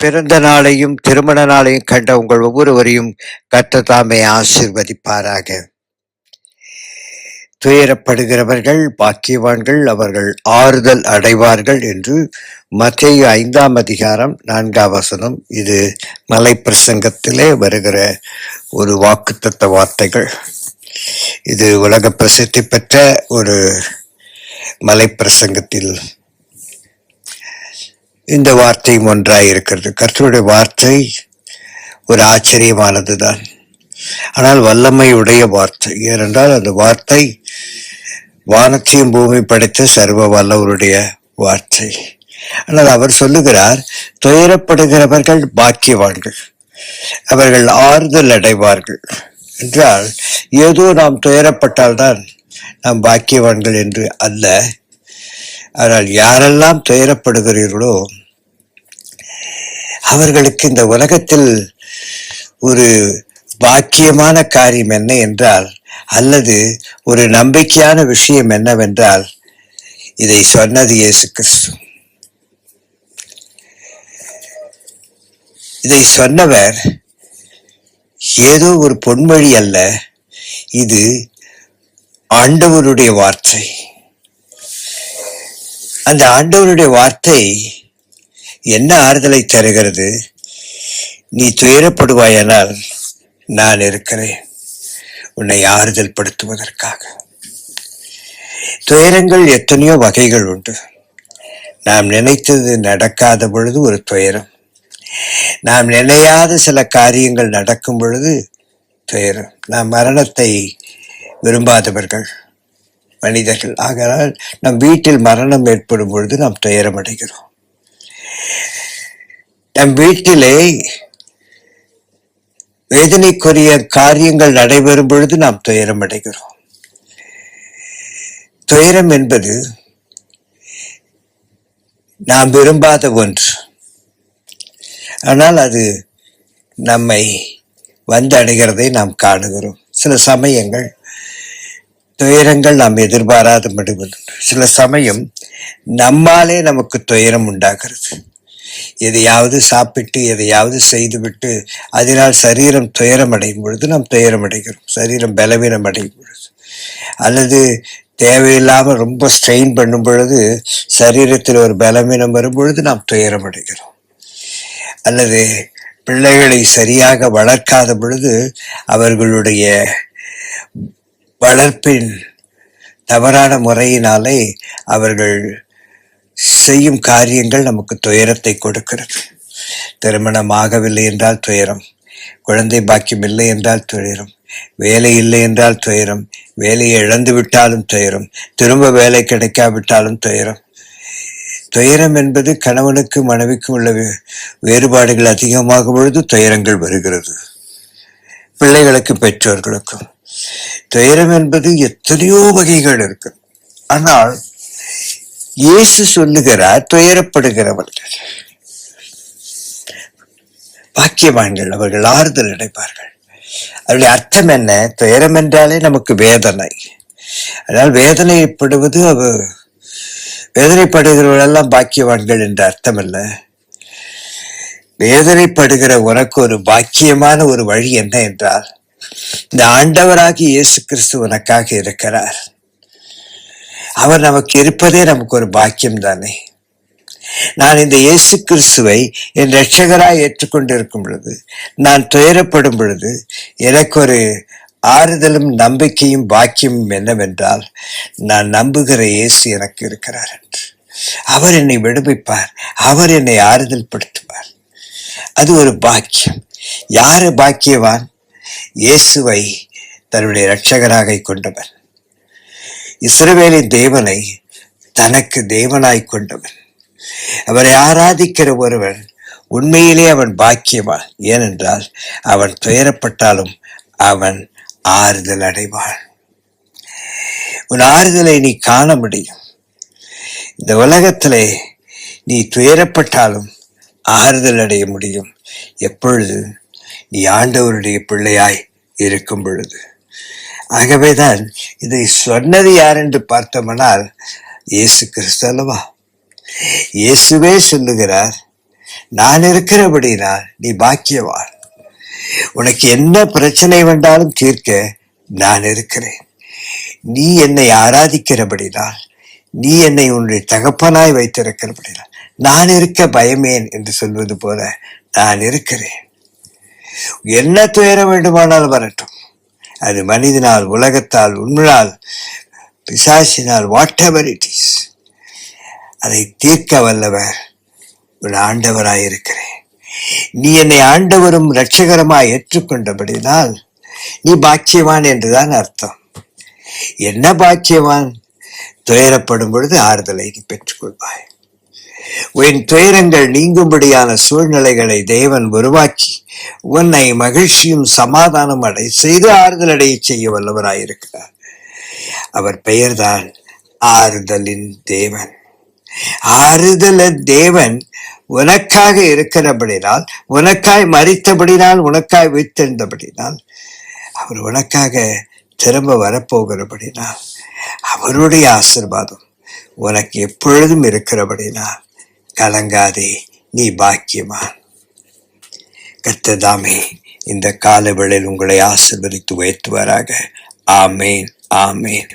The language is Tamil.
பிறந்த நாளையும் திருமண நாளையும் கண்ட உங்கள் ஒவ்வொருவரையும் கர்த்தர் தாமே ஆசீர்வதிப்பாராக. துயரப்படுகிறவர்கள் பாக்கியவான்கள், அவர்கள் ஆறுதல் அடைவார்கள் என்று மத்தேயு 5 அதிகாரம் 4 இது மலை பிரசங்கத்திலே வருகிற ஒரு வாக்குத்தத்த வார்த்தைகள். இது உலக பிரசித்தி பெற்ற ஒரு மலை பிரசங்கத்தில் இந்த வார்த்தையும் ஒன்றாய் இருக்கிறது. கர்த்தருடைய வார்த்தை ஒரு ஆச்சரியமானதுதான், ஆனால் வல்லமையுடைய வார்த்தை. ஏனென்றால் அந்த வார்த்தை வானத்தையும் பூமி படைத்த சர்வ வல்லவருடைய வார்த்தை. ஆனால் அவர் சொல்லுகிறார், துயரப்படுகிறவர்கள் பாக்கியவான்கள், அவர்கள் ஆறுதல் அடைவார்கள் என்றால் ஏதோ நாம் துயரப்பட்டால்தான் நாம் பாக்கியவான்கள் என்று அல்ல. ஆனால் யாரெல்லாம் துயரப்படுகிறீர்களோ அவர்களுக்கு இந்த உலகத்தில் ஒரு பாக்கியமான காரியம் என்ன என்றால், அல்லது ஒரு நம்பிக்கையான விஷயம் என்னவென்றால், இதை சொன்னது இயேசு கிறிஸ்து. இதை சொன்னவர் ஏதோ ஒரு பொன்மொழி அல்ல, இது ஆண்டவருடைய வார்த்தை. அந்த ஆண்டவருடைய வார்த்தை என்ன ஆறுதலை தருகிறது? நீ துயரப்படுவாயானால் நான் இருக்கிறேன் உன்னை ஆறுதல் படுத்துவதற்காக. துயரங்கள் எத்தனையோ வகைகள் உண்டு. நாம் நினைத்தது நடக்காத பொழுது ஒரு துயரம், நாம் நினையாத சில காரியங்கள் நடக்கும் பொழுது துயரம். நாம் மரணத்தை விரும்பாதவர்கள் மனிதர்கள், ஆகையால் நம் வீட்டில் மரணம் ஏற்படும் பொழுது நாம் துயரம் அடைகிறோம். நம் வீட்டிலே வேதனைக்குரிய காரியங்கள் நடைபெறும் பொழுது நாம் துயரம் அடைகிறோம். துயரம் என்பது நாம் விரும்பாத ஒன்று, ஆனால் அது நம்மை வந்து அடைகிறதை நாம் காணுகிறோம். சில சமயங்கள் துயரங்கள் நாம் எதிர்பாராத முடிவு. சில சமயம் நம்மாலே நமக்கு துயரம் உண்டாகிறது. எதையாவது சாப்பிட்டு எதையாவது செய்துவிட்டு அதனால் சரீரம் துயரம் அடையும் பொழுது நாம் துயரம் அடைகிறோம். சரீரம் பலவீனம் அடையும் பொழுது, அல்லது தேவையில்லாமல் ரொம்ப ஸ்ட்ரெயின் பண்ணும் பொழுது சரீரத்தில் ஒரு பலவீனம் வரும் பொழுது நாம் துயரம் அடைகிறோம். அல்லது பிள்ளைகளை சரியாக வளர்க்காத பொழுது அவர்களுடைய வளர்ப்பின் தவறான முறையினாலே அவர்கள் செய்யும் காரியங்கள் நமக்கு துயரத்தை கொடுக்கிறது. திருமணம் ஆகவில்லை என்றால் துயரம், குழந்தை பாக்கியம் இல்லை என்றால் துயரம், வேலை இல்லை என்றால் துயரம், வேலையை இழந்து விட்டாலும் துயரம், திரும்ப வேலை கிடைக்காவிட்டாலும் துயரம். துயரம் என்பது கணவனுக்கும் மனைவிக்கும் உள்ள வேறுபாடுகள் அதிகமாகும் பொழுது துயரங்கள் வருகிறது. பிள்ளைகளுக்கும் பெற்றோர்களுக்கும் துயரம் என்பது எத்தனையோ வகைகள் இருக்கு. ஆனால் இயேசு சொல்லுகிறார், துயரப்படுகிறவர்கள் பாக்கியவான்கள், அவர்கள் ஆறுதல் அடைப்பார்கள். அதனுடைய அர்த்தம் என்ன? துயரம் என்றாலே நமக்கு வேதனை. அதனால் வேதனைப்படுவது வேதனைப்படுகிறவர்கள் எல்லாம் பாக்கியவான்கள் என்ற அர்த்தம் அல்ல. வேதனைப்படுகிற உனக்கு ஒரு பாக்கியமான ஒரு வழி என்ன என்றால், இந்த ஆண்டவராகி இயேசு கிறிஸ்து உனக்காக இருக்கிறார். அவர் நமக்கு இருப்பதே நமக்கு ஒரு பாக்கியம் தானே. நான் இந்த இயேசு கிறிஸ்துவை என் இரட்சகராய் ஏற்றுக்கொண்டிருக்கும் பொழுது, நான் துயரப்படும் பொழுது எனக்கு ஒரு ஆறுதலும் நம்பிக்கையும் பாக்கியமும் என்னவென்றால், நான் நம்புகிற இயேசு எனக்கு இருக்கிறார் என்று. அவர் என்னை விடுவிப்பார், அவர் என்னை ஆறுதல் படுத்துவார். அது ஒரு பாக்கியம். யாரு பாக்கியவான்? இயேசுவை தன்னுடைய இரட்சகராக கொண்டவன், இஸ்ரவேலின் தேவனை தனக்கு தேவனாய் கொண்டவன், அவரை ஆராதிக்கிற ஒருவன் உண்மையிலே அவன் பாக்கியவான். ஏனென்றால் அவன் துயரப்பட்டாலும் அவன் ஆறுதல் அடைவான். உன் ஆறுதலை நீ காண முடியும். இந்த உலகத்திலே நீ துயரப்பட்டாலும் ஆறுதல் அடைய முடியும். எப்பொழுது? நீ ஆண்டவருடைய பிள்ளையாய் இருக்கும் பொழுது. ஆகவேதான் இதை சொன்னது யார் என்று பார்த்தோம்னால் இயேசு கிறிஸ்து அல்லவா? இயேசுவே சொல்லுகிறார், நான் இருக்கிறபடினால் நீ பாக்கியவான். உனக்கு என்ன பிரச்சனை வந்தாலும் தீர்க்க நான் இருக்கிறேன். நீ என்னை ஆராதிக்கிறபடினால், நீ என்னை உன்னுடைய தகப்பனாய் வைத்திருக்கிறபடினால் நான் இருக்க பயமேன் என்று சொல்வது போல நான் இருக்கிறேன். என்ன துயரம் வேண்டுமானால் வரட்டும், அது மனிதனால், உலகத்தால், உண்மையால், பிசாசினால், வாட் எவர் இட் இஸ், அதை தீர்க்க வல்லவர் உன் ஆண்டவராயிருக்கிறேன். நீ என்னை ஆண்டவரும் இரட்சகரமாய் ஏற்றுக்கொண்டபடினால் நீ பாக்கியவான் என்றுதான் அர்த்தம். என்ன பாக்கியவான்? துயரப்படும் பொழுது ஆறுதலை நீ பெற்றுக்கொள்வாய். உன் துயரங்கள் நீங்கும்படியான சூழ்நிலைகளை தேவன் உருவாக்கி உன்னை மகிழ்ச்சியும் சமாதானம் அடை செய்து ஆறுதல் அடைய செய்ய வல்லவராயிருக்கிறார். அவர் பெயர்தான் ஆறுதலின் தேவன். ஆறுதல தேவன் உனக்காக இருக்கிறபடினால், உனக்காய் மரித்தபடினால், உனக்காய் வைத்திருந்தபடினால், அவர் உனக்காக திரும்ப வரப்போகிறபடினால், அவருடைய ஆசீர்வாதம் உனக்கு எப்பொழுதும் இருக்கிறபடினால் கலங்காதே, நீ பாக்கியமான். கர்த்தர் இந்த கால வேளையில் உங்களை ஆசீர்வதித்து உயர்த்துவாராக. ஆமேன், ஆமேன்.